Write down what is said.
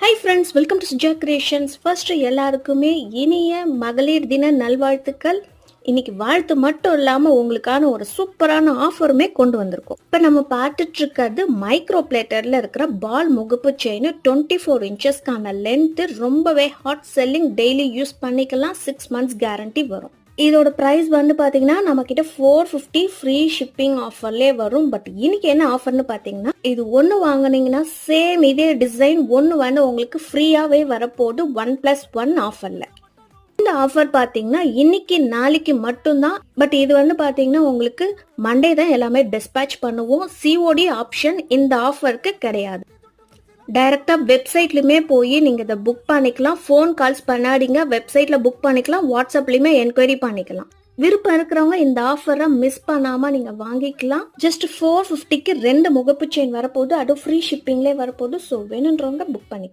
Hi friends, welcome to Suja creations. First எல்லாருக்குமே இனிய மகளிர் தின நல்வாழ்த்துக்கள். இன்னைக்கு வாழ்த்து மட்டும் இல்லாமல் உங்களுக்கான ஒரு சூப்பரான ஆஃபருமே கொண்டு வந்திருக்கோம். இப்போ நம்ம பார்த்துட்டு இருக்கிறது மைக்ரோ பிளேட்டரில் இருக்கிற பால் முகப்பு செயின் 24 இன்ச்சஸ்க்கான லென்த்து. ரொம்பவே ஹாட் செல்லிங், டெய்லி யூஸ் பண்ணிக்கலாம். 6 months கேரண்டி வரும். இதோட ப்ரைஸ் வந்து பார்த்தீங்கன்னா நம்ம கிட்ட 450 ஃப்ரீ ஷிப்பிங் ஆஃபர்லேயே வரும். பட் இன்னைக்கு என்ன ஆஃபர்னு பார்த்தீங்கன்னா, இது ஒன்று வாங்கினீங்கன்னா சேம் இதே டிசைன் ஒன்று வந்து உங்களுக்கு ஃப்ரீயாகவே வரப்போகுது 1+1 ஆஃபரில். இந்த ஆஃபர் பார்த்தீங்கன்னா இன்னைக்கு நாளைக்கு மட்டும்தான். பட் இது வந்து பார்த்தீங்கன்னா உங்களுக்கு மண்டே தான் எல்லாமே டிஸ்பேச் பண்ணுவோம். சிஓடி ஆப்ஷன் இந்த ஆஃபருக்கு கிடையாது. டைரக்டாக வெப்சைட்லையுமே போய் நீங்கள் இதை புக் பண்ணிக்கலாம். ஃபோன் கால்ஸ் பண்ணாதீங்க, வெப்சைட்டில் புக் பண்ணிக்கலாம். வாட்ஸ்அப்லையுமே என்கொயரி பண்ணிக்கலாம். விருப்பம் இருக்கிறவங்க இந்த ஆஃபரை மிஸ் பண்ணாமல் நீங்கள் வாங்கிக்கலாம். ஜஸ்ட் 450க்கு 2 முகப்பு செயின் வரப்போகுது. அதுவும் ஃப்ரீ ஷிப்பிங்லேயே வரப்போகுது. ஸோ வேணுன்றவங்க புக் பண்ணிக்கோங்க.